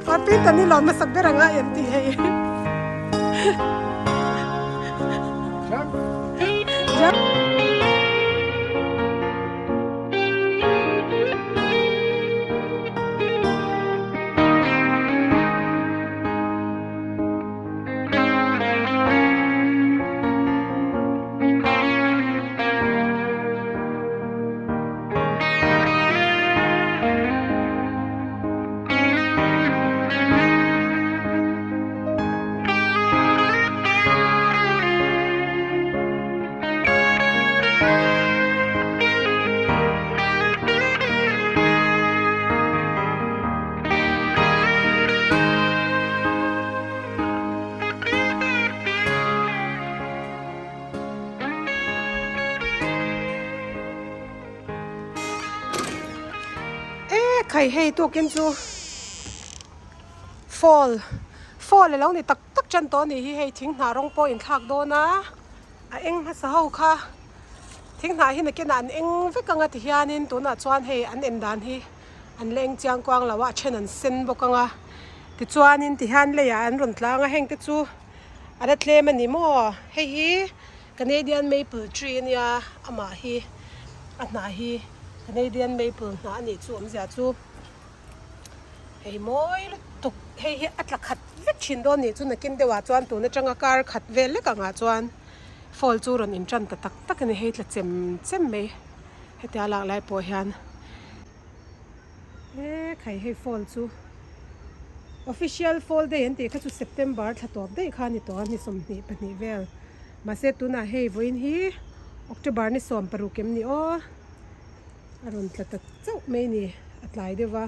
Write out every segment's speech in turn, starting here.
Orpingtoni lon masak beranga yan ti hey. Jump. Khai hay tu kim chu fall le lo ni tak chan to ni hi hei Thinghnah rong po in thak do na a eng ha sa ho kha Thinghnah hi na ke nan eng ve kanga ti hianin tu na chuan hei an en dan hi an leng chiang kwang lawa chen an sen bokanga ti chuanin ti han le ya an ron tlang a heng te chu ada tlem ani mo hei hi Canadian maple tree nia ama hi ana hi Canadian maple na ani chu amzia chu hei moi tuk hei hi atla khat vek thin do ni chu na kin dewa chuan tu na tanga kar khat vel le ka nga chuan fall chu ron in tran ta tak ani hei tla chem me heta lak lai po hian khai hei fall chu official fall day ante kha chu September thatop dei kha ni to ni som ni pani vel ma se tu na hei voin hi October ni som paru kem ni o aron tla ta chau me ni atlai dewa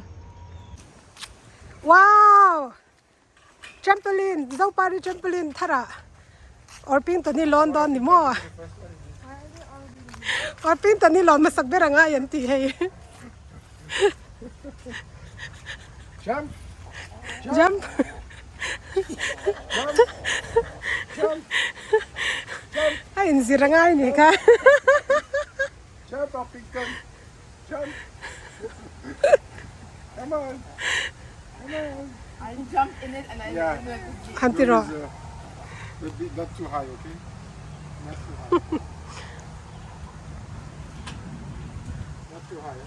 wow trampoline Zopari trampoline tharah Orpingtoni London ni mo Orpingtoni lon masak beranga yan ti hey jump ay insiranga ni ka jump Orpington jump come on I jump in it and I Yeah. Hantiro not too high, okay? Not too high. Not too high.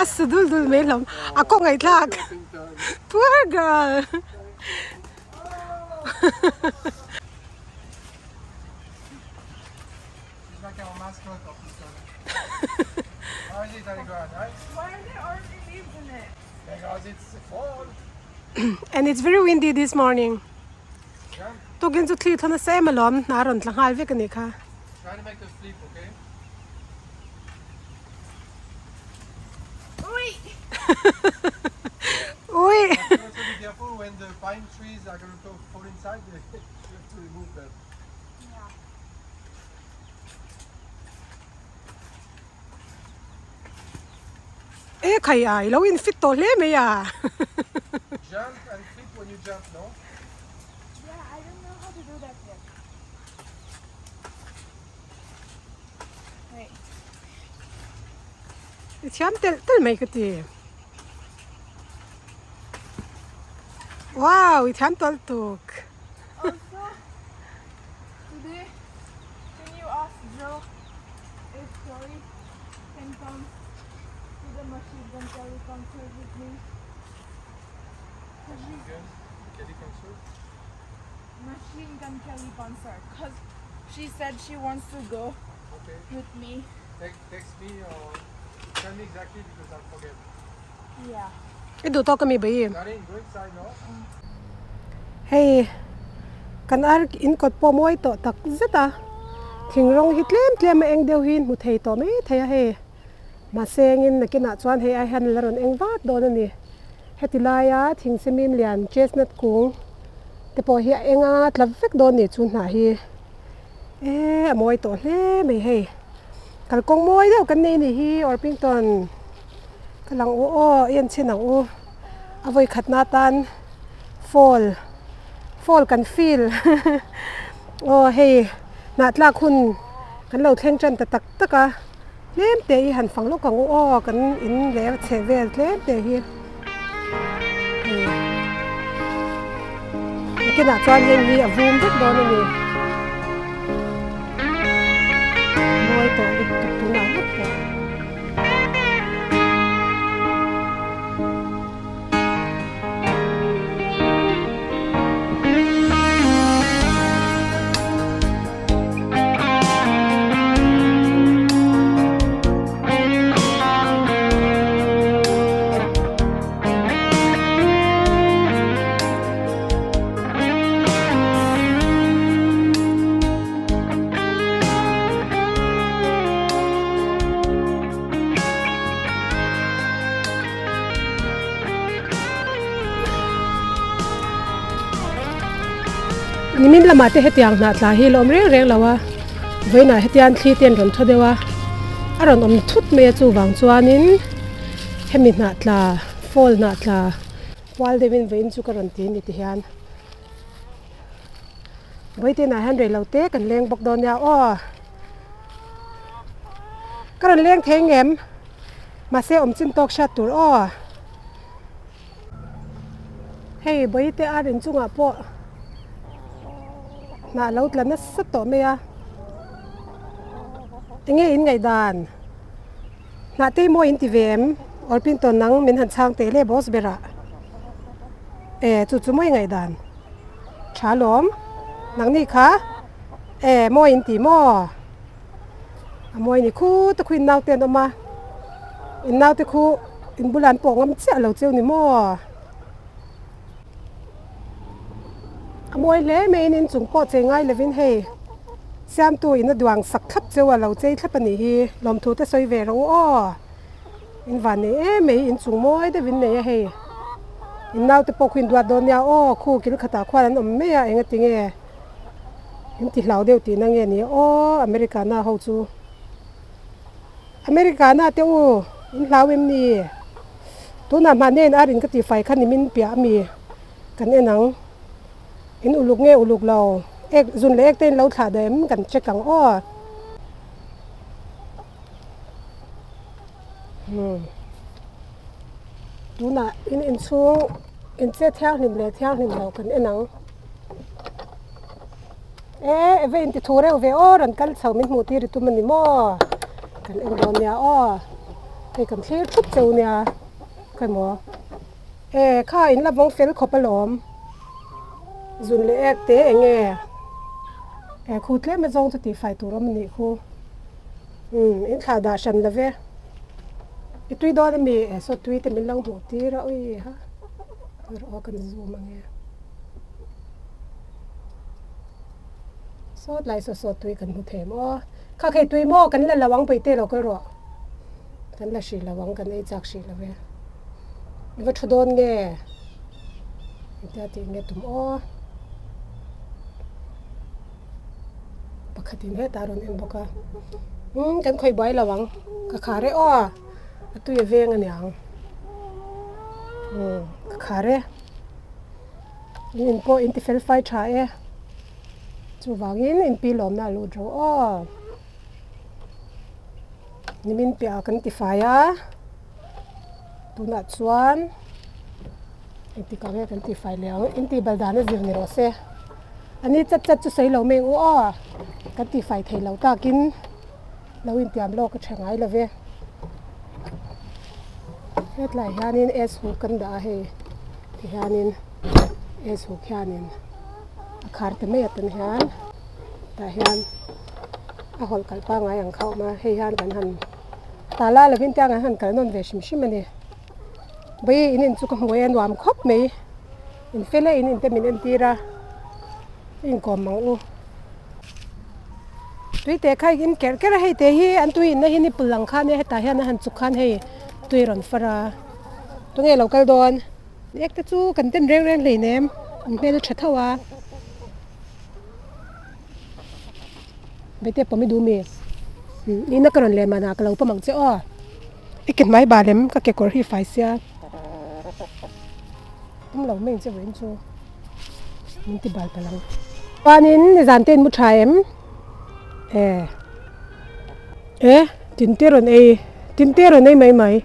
asudul dul me lam ako ngai thak poor girl Like our mascot of this one. How is it, Arigan, right? Why are there already leaves in it? Because it's fall. and it's very windy this morning Jump. to gen chu thli thona se malom na ron tlang hal ve kani kha Try to make them sleep, okay? Wait! oi You also be careful when the pine trees are going to fall inside. You have to remove them. khai ai lo in fit to le me ya Jump and flip when you jump, no? Yeah, I don't know how to do that yet. Wait. cham tel mai ka ti wow I cham tol tuk Also, today, can you ask Joe if Tori can come to the machine gun Kelly concert with me? Kelly concert. Machine gun Kelly concert. Because she said she wants to go Okay. with me. Text me or tell me exactly because I'll forget. Yeah. idu to kami bai Darling, go inside, no? hey kan ar in kot po moi to tak zeta thingrong hitlem eng deu hin mu thei to me theya he ma sengin na kina chuan he ai han laron eng wat do na ni hetilaya thing semin lian chestnut kung te po hi enga tlavek do ni chun na hi moi to hle me he kal kong moi deu kan nei ni hi Orpington kalang o yen chinang u avoi khatna tan fall kan feel oh hey nà tla khun kan lo thleng chan ta tak taka lem te hi han phang lo kang o kan in le che vel tle te hi cái nào cho nên đi ở vùng rất đó này nuôi tổ đi tụi nào hết rồi nimin lama te hetiang na tla hi lom reng reng lawa voina hetian thli ten ron thodewa aron om thut me chu wang chuanin hemi na tla fall na tla wal devin vein chu karon ti ni ti hian voite na han re lote kan leng bok don ya o karon leng thengem ma se om chin tok sha tur o hey voite arin chunga po nà lâu là nó rất tốt mày à nghe in ngày đàn nà tây mua in tivem Orpingtoni nắng mình hẳn sang tây lệ boss bera chú mua ngày đàn trả lom nắng ní khá mua in tì mua in khu ta khuyên nào tiền đâu mà in nào ta khu in bulan bông ngắm chả lâu chiều ní mua môi lẽ mấy nên chúng có chơi ngay là vinh hay xem tôi nó đoàn sặc thấp chơi vào lâu chơi thấp này hi làm thu ta xoay về rồi ô in vạn này mấy in chúng môi để vinh này hay in nào tôi bảo khuyên đoạt đồn nhau ô khu kia khát ta khoan ông mấy anh ấy tiếng nghe in thì lão đều tiếng nghe này ô Americana hậu chú Americana tiêu in lão em nè tôi nằm mà nên ai in cái tiền phải khăn thì mình bịa mi cái này nắng in uluk nghe uluk lâu ek zun le ek ten lâu thả đếm cần check cẳng o tú na in xuống in che theo hình le theo hình lâu cần en nắng về in ti thu re về o ran kal chau min mu ti ri tu man ni mo cần en don nya o cái cần thlir thup cheu nya kai mo kha in la vong fel khopalom zun le ek te enge khu tle me zong ti fai tu rom ni khu in kha da shan la ve I tui do mi so tui te min lang mu ti ra oi ha ro kan zu ma nge so lai so tui kan mu the mo kha khe tui mo kan la lawang pai te lo ko ro kan la shi lawang kan ei chak shi la ve ni va thodon nge ita ti nge tum o pakhatin he taron en boka kan khoi bai lawang ka khare o atu ye veng ani ang ka khare in po in ti fel fai tha e chu wangin in pi lom na lu dro o nimin pia kan ti faya tu na chuan in ti ka nge kan ti fai leang in ti baldana zir ni ro se ani chat chu sei lo me u o kan ti fai thei lo ta kin lo in tiam lo ka thangai la ve het lai hanin es hu kan da he ti hanin es hu khanin akhar te me tan han ta hian a hol kal pa ngai ang khau ma he han kan han ta la la vin tang han kal non ve shim shim ani bai in chu ka hoi an wam khop me in fele in te min en tira in kom mang u tui te khai in ker ker hei te hi an tui na hi ni pulang khan he ta hian han chu khan hei tui ron fara tu nge local don ek ta chu kan ten reng reng lei nem an me tha thawa bete pomi du me ni na karon le mana ka lo pamang che o ikin mai ba lem ka ke kor hi fai sia tum lo meng che wen chu min ti bal palang panin ni zan ten mu thaim tin tê rồi này mày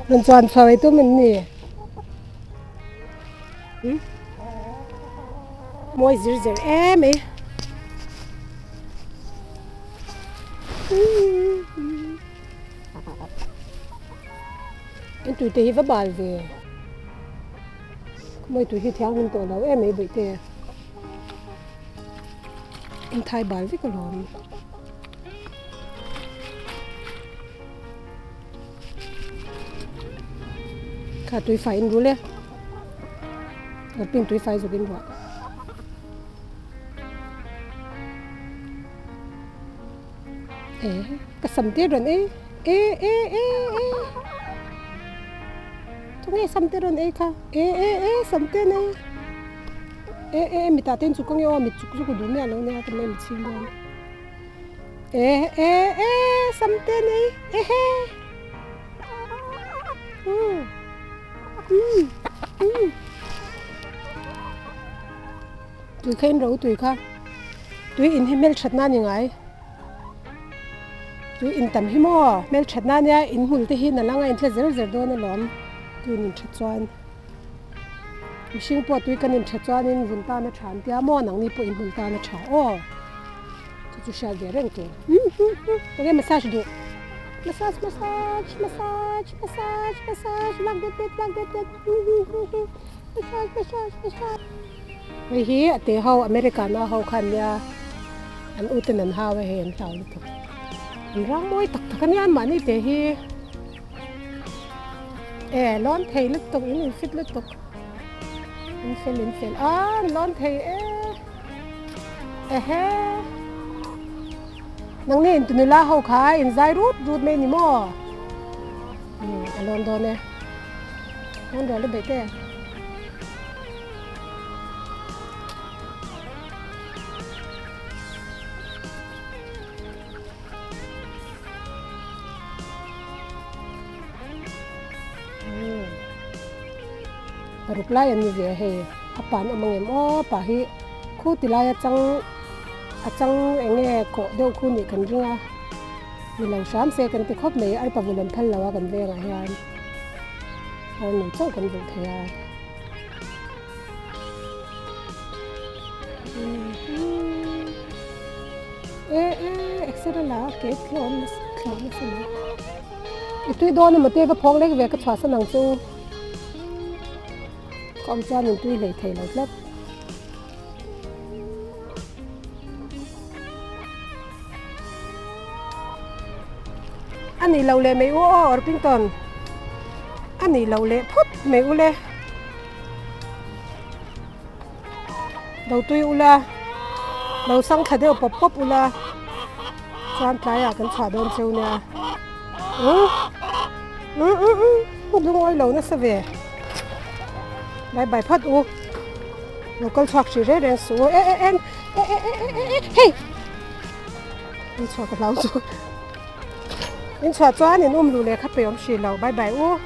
mình chọn phơi tụi mình nè môi dữ mày anh tụi tê với bà về môi tụi hi theo mình tổ lâu em ấy bị tê anh thay bà với cái lon cả tụi phải anhรู้เลยở bên tụi phải rồi bên đó cái sầm tiết rồi ấy chúng nghe sầm tiết rồi ấy cả sầm tiết này mình ta tên chụp con nhau mình chụp đúng nè lâu nè tụi mình xin luôn sầm tiết này tụi khen rau tụi khác tụi in himel chặt na như ngay tụi in tầm himo mel chặt na nha in hul te hi na langa in tle zer do na lom tụi in chặt chuan mishing po tụi kan in chặt chuan in vun ta na than tia mo nang ni po in hul ta na tha o chu sha de reng tu okay massage do massage like massage vậy hi ate hau americana hau khan ya an uten an hawe hen tau tu an rang moi tak tak an mani te hi lon thei lut tok in fit lut tok in fel lon thei nang nen tu la hau kha in zai rut me ni mo alon do ne on do le bete reply ani ve he apan amangem o pa hi khu tilaya achang enge ko deu khu ni kan ringa ni lang sham se kan ti khop nei ar pa vulam phal lawa kan ve nga hian ar ni chau kan vu thaya extra la ke klon se itui don ma te ka phok lek ve ka chwa sa nang chu con cha mình tuy lấy thầy lấy lớp anh này lâu lệ mấy ô Orpingtoni anh này lâu lệ phút mấy ô lệ đầu tuy ô la đầu sang thật đều pop ô la choan trái à cần trả đơn siêu nè đúng rồi lâu nó sẽ về bài phát u nó con choạc chỉ rét đen số hey đi choạc cái lâu rồi đi choạc cho anh nên lù lẹ khắp bể ông xì lâu bài u